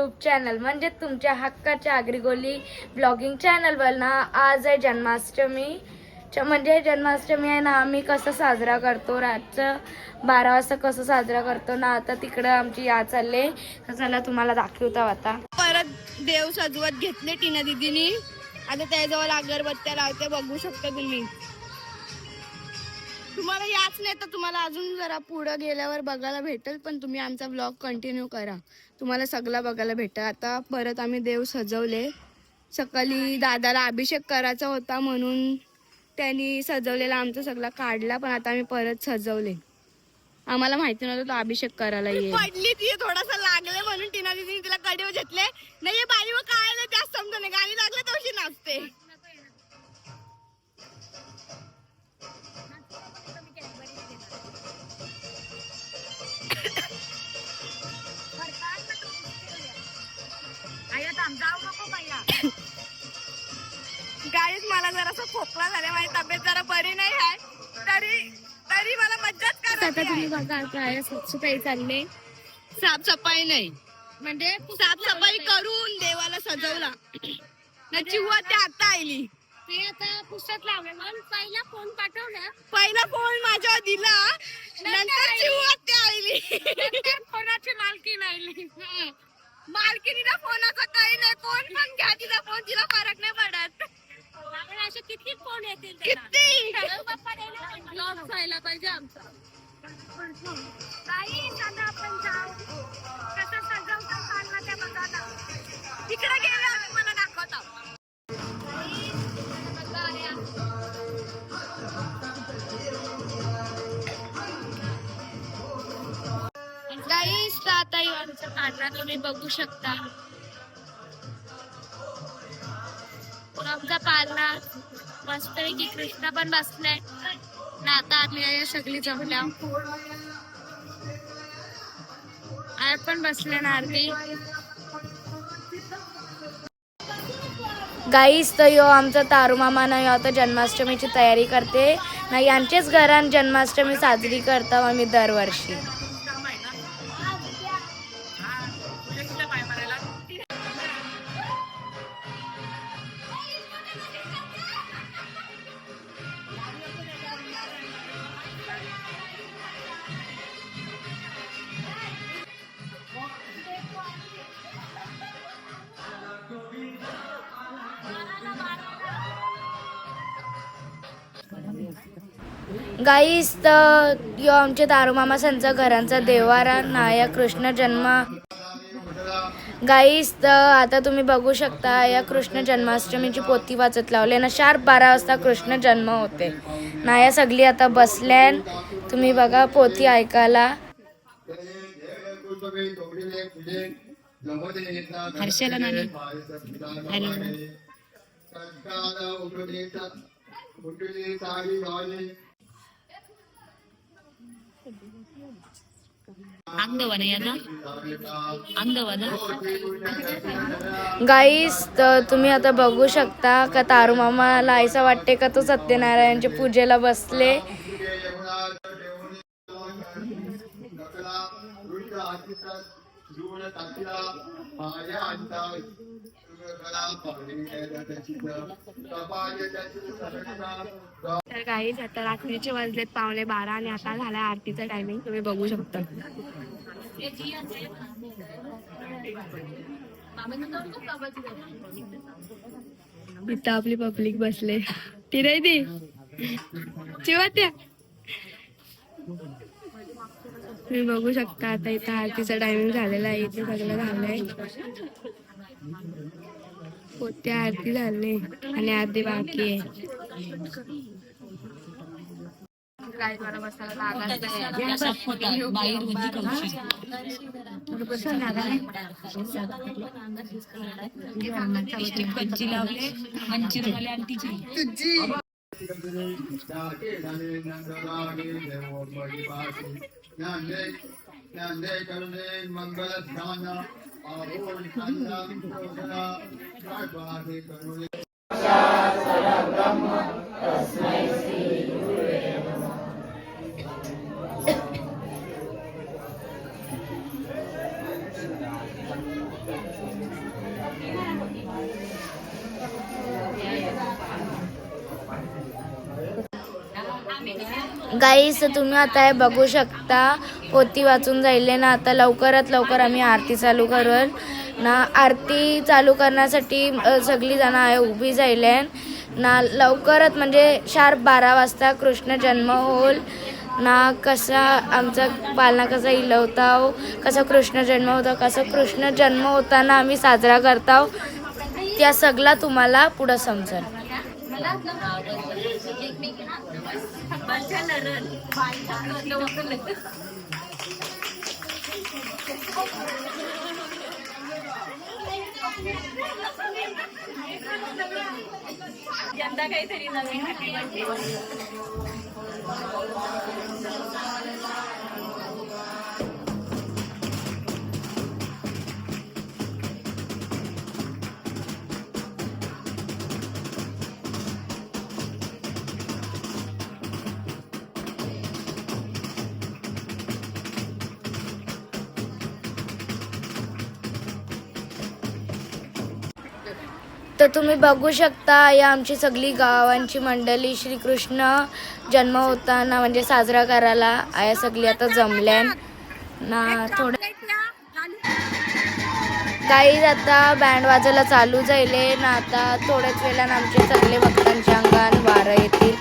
YouTube channel म्हणजे तुमच्या हक्काच्या आगरीगोली ब्लॉगिंग चॅनलवर ना आज आहे जन्माष्टमी. म्हणजे जन्माष्टमी आहे ना, आम्ही कसं साजरा करतो, रातचं 12 वाजता कसं साजरा करतो ना. आता तिकडं आमची याद चालले, तर चला तुम्हाला दाखवतो. आता परत देव सजवत घेतले टीना दीदीनी. आता त्याजवळ अगरबत्त्या लावते, बघू शकता तुम्ही. तुम्हाला याच नाही तर तुम्हाला अजून जरा पुढे गेल्यावर बघायला भेटेल, पण तुम्ही आमचा व्लॉग कंटिन्यू करा, तुम्हाला सगळं बघायला भेटेल. आता परत आम्ही देव सजवले. सकाळी दादाला अभिषेक करायचा होता म्हणून त्यांनी सजवलेला आमचा सगळा काढला, पण आता आम्ही परत सजवले. आम्हाला माहिती नव्हतं तो अभिषेक करायला येईल. पडली ती थोडासा लागले म्हणून टीना दीदीने तिला कडीवर घेतले. नाही बाई व काय जास्त समजा नाही, गाणी लागले तशी नाचते. गाडीत मला जरासा खोकला झाला, माझी तब्येत जरा बरी नाही आहे, तरी मला मज्जाच करायची. आता तुम्ही बघा काय साफसफाई चालले. साफसफाई नाही म्हणजे साफसफाई करून देवाला सजवला. चिव्हा ते आता आली, ते आता पुस्तक लावले. मग पहिला फोन पाठवला, पहिला फोन माझ्यावर दिला, नंतर चिव्हा ते आली. फोनाची मालकीन आली. मालकीनीला फोनाचा काही नाही, कोण पण घ्या तिचा फोन, तिला फरक नाही पडत. असे किती फोन येतील, किती ब्लॉग व्हायला पाहिजे आमचा. काही आता आपण जाऊ कसं सजवतो चालला त्या बघायला. तिकडे गेलो आम्ही, मला दाखवतो. गाईस आता आमचा काढला तुम्ही बघू शकता. आमचा पाळणा मस्तपैकी कृष्णा पण बसलाय ना. आता आम्ही सगळी जमल्या, आय पण बसले ना आरती. गाईस तर यो आमचा तारू मामा ना, यो आता जन्माष्टमीची तयारी करते ना. यांचेच घरात जन्माष्टमी साजरी करतो आम्ही दरवर्षी. गाईस तर यो आमचे तारूमामा संचा घरांचा देवारा ना, या कृष्ण जन्म. गाईस तर आता तुम्ही बघू शकता, या कृष्ण जन्माष्टमीची पोथी वाचत लावले ना. शार्प 12 वाजता कृष्ण जन्म होते ना. या सगळी आता बसल्यान, तुम्ही बघा पोथी ऐकायला. हर्षला नाही. गाईस तर तुम्ही आता बघू शकता का तारू मामाला ऐसा वाटते का तो सत्यनारायणच्या पूजेला बसले. तर गाईस आता रात्रीचे वाजलेत 12:15 आणि आता झाला आरतीचा टायमिंग, तुम्ही बघू शकता. इथं आपली पब्लिक बसले. ती नाही ती जेव्हा त्या तुम्ही बघू शकता. आता इथं आरतीचा टायमिंग झालेला आहे, इथे सगळं झालंय. पोत्या आरती झाले आणि आरती बाकी आहे. काय करा बसायला गाईस तुम्ही आता हे बघू शकता, पोती वाचून जाईल ना. आता लवकरात लवकर आम्ही आरती चालू करूल ना. आरती चालू करण्यासाठी सगळी जण आहे उभी जाईल ना. लवकरात म्हणजे शार्प 12 वाजता कृष्ण जन्म होईल ना. कसा आमचा पालना कसा इलवताव, कसा कृष्ण जन्म होता, कसा कृष्ण जन्म होताना आम्ही साजरा करताव, त्या सगळा तुम्हाला पुढं समजेल. यंदा काहीतरी नवीन तर तुम्ही बघू शकता, या आमची सगळी गावांची मंडळी श्रीकृष्ण जन्म होताना म्हणजे साजरा करायला आया सगळी आता जमल्या ना. थोडं काही आता बँड वाजायला चालू जाईले ना. आता थोड्याच वेळानं आमचे सगळे भक्तांच्या अंगान वारं येतील.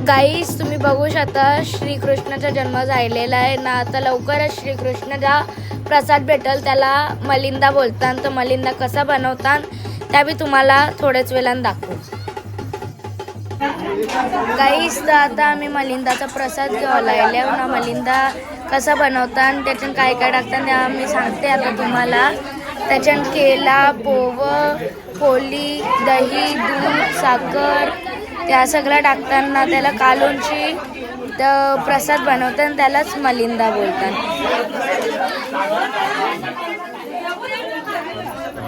गाईस तुम्ही बघू शकता, श्रीकृष्णाचा जन्म झालेला आहे ना. आता लवकरच श्रीकृष्णाचा प्रसाद भेटेल, त्याला मलिंदा बोलतात. तर मलिंदा कसा बनवतात त्या बी तुम्हाला थोड्याच वेळानं दाखवू. गाईस तर आता आम्ही मलिंदाचा प्रसाद घ्यायला आले ना. मलिंदा कसा बनवतात, त्याच्यात काय काय टाकतात त्या मी सांगते आता तुम्हाला. त्याच्यात केला, पोवं, पोली, दही, दूध, साखर त्या सगळं टाकताना त्याला कालूनची तर प्रसाद बनवतात, त्यालाच मलिंदा बोलतात.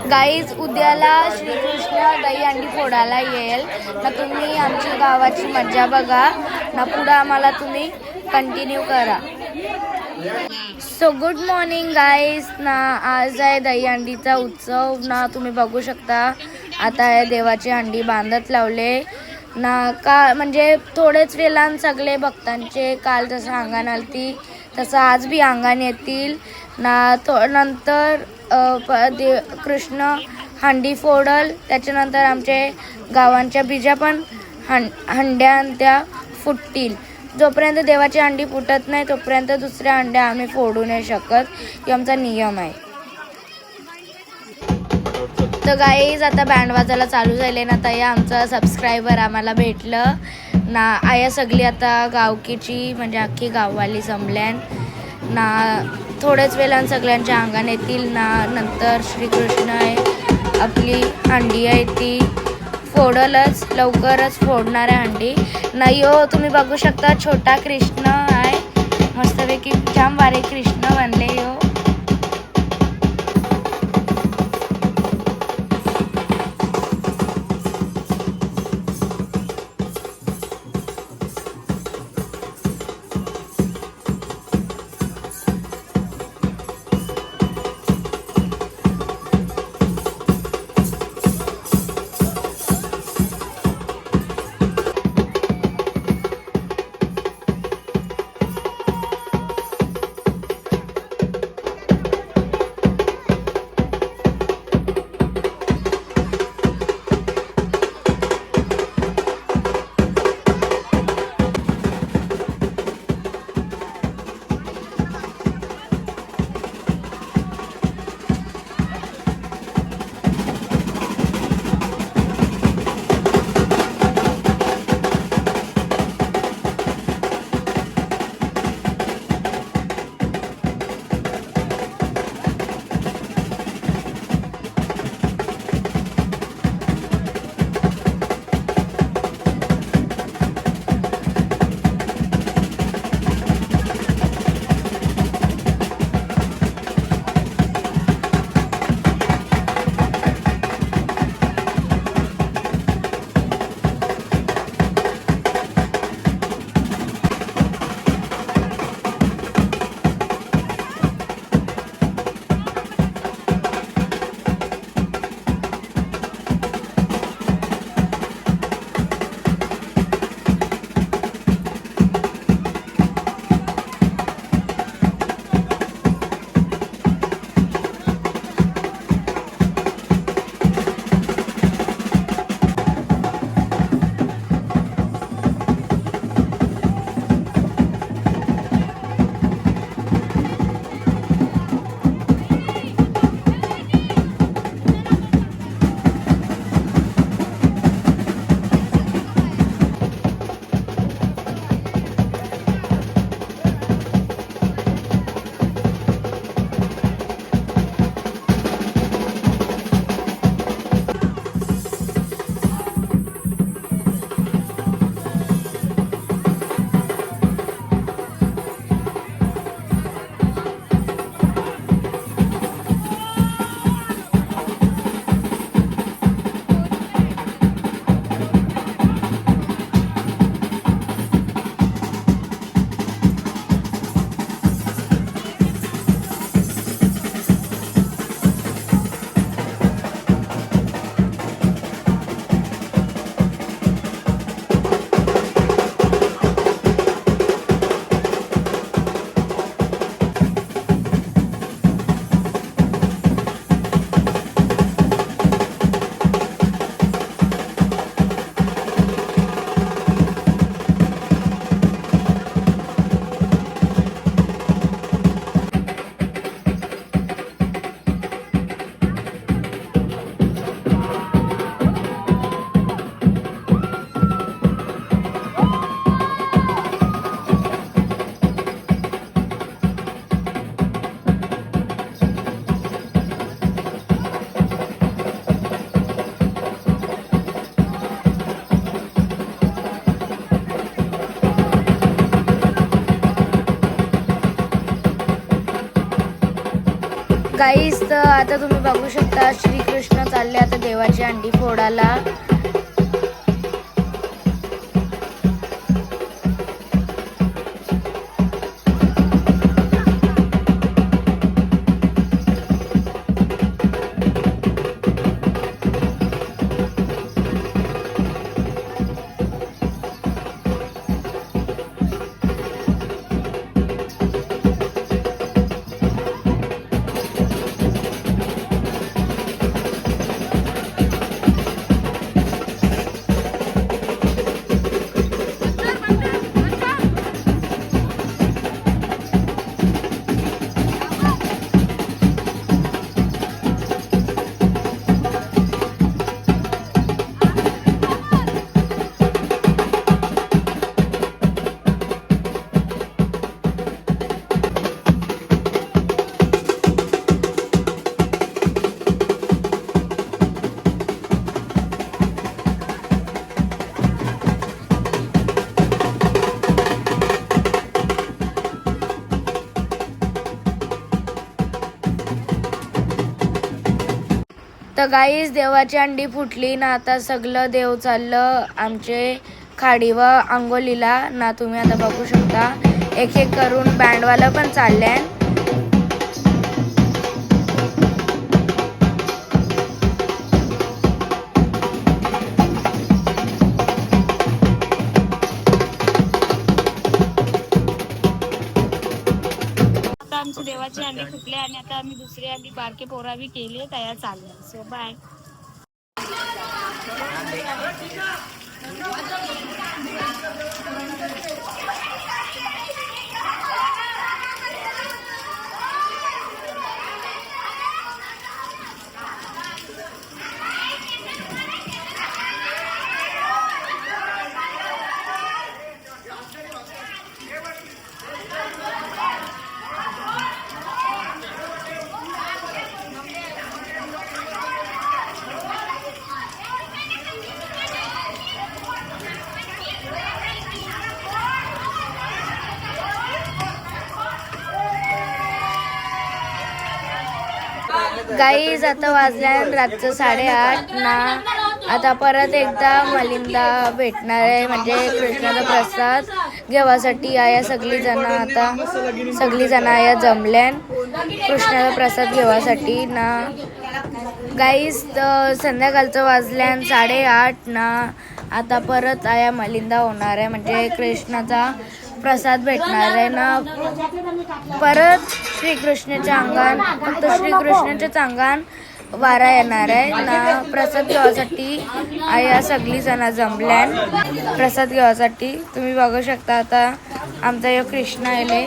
गाईज उद्याला श्रीकृष्ण दही अंडी फोडायला येईल ना. तुम्ही आमची गावाची मजा बघा ना. पुढं आम्हाला तुम्ही कंटिन्यू करा. सो गुड मॉर्निंग गाईज ना. आज आहे दही अंडीचा उत्सव ना. तुम्ही बघू शकता आता हे देवाची अंडी बांधत लावले ना. का म्हणजे थोडेच वेळान सगळे भक्तांचे काल जसं अंगण आलती तसं आज बी अंगण येतील ना. नंतर कृष्ण हंडी फोडल. त्याच्यानंतर आमचे गावांच्या बीजा पण हंड्या त्या फुटतील. जोपर्यंत देवाची अंडी फुटत नाही तोपर्यंत दुसऱ्या अंड्या आम्ही फोडू नाही शकत. ही आमचा नियम आहे. तर गाईज आता बँड वाजायला चालू झाले ना. तर या आमचं सबस्क्रायबर आम्हाला भेटलं ना. आया सगळी आता गावकीची म्हणजे अख्खी गाववाली जमल्यान ना. थोड्याच वेळानं सगळ्यांच्या अंगण येतील ना. नंतर श्रीकृष्ण आहे आपली हंडी आहे ती फोडलच. लवकरच फोडणार आहे हंडी नाही हो. तुम्ही बघू शकता छोटा कृष्ण आहे मस्तपैकी. जाम बारीक कृष्ण बनले हो. गाईस तर आता तुम्ही बघू शकता श्रीकृष्ण चालले आता देवाची अंडी फोडायला. तर गाईस देवाची अंडी फुटली ना. आता सगळं देव चाललं आमचे खाडीवर अंगोलीला ना. तुम्ही आता बघू शकता एक एक करून बँडवाला पण चालले. आमची देवाची अंडी फुटले आणि आता आम्ही दुसरी अंडी बारके पोरावी केली तयार चालू. So bye. गाईज आता वाजल्या रातचं 8:30 ना. आता परत एकदा मलिंदा भेटणार आहे म्हणजे कृष्णाचा प्रसाद घेवासाठी आया सगळी जण आया जमल्यान कृष्णाचा प्रसाद घेवासाठी ना. गाईज संध्याकाळचं वाजल्यान 8:30 ना. आता परत आया मलिंदा होणार आहे म्हणजे कृष्णाचा प्रसाद भेटणार आहे ना. परत श्रीकृष्णाच्या अंगान फक्त श्रीकृष्णाच्याच अंगान वारा येणार आहे ना. प्रसाद घेवासाठी आया सगळी जण जमल्यान प्रसाद घेवासाठी. तुम्ही बघू शकता आता आमचा यो कृष्ण आले.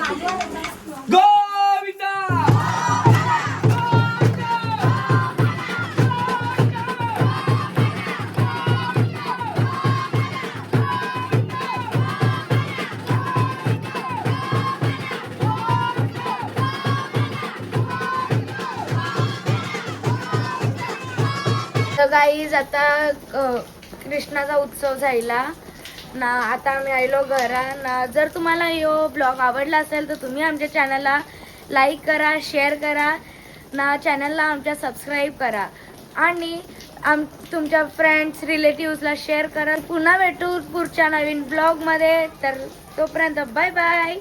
तर गाईज आता कृष्णाचा उत्सव झाला ना. आता आम्ही आलो घरा ना. जर तुम्हाला यो ब्लॉग आवडला असेल तर तुम्ही आमच्या चॅनलला लाईक करा, शेअर करा ना. चॅनलला आमच्या सबस्क्राईब करा आणि तुमच्या फ्रेंड्स रिलेटिव्सला शेअर करा. पुन्हा भेटू पुढच्या नवीन ब्लॉगमध्ये. तर तोपर्यंत बाय बाय.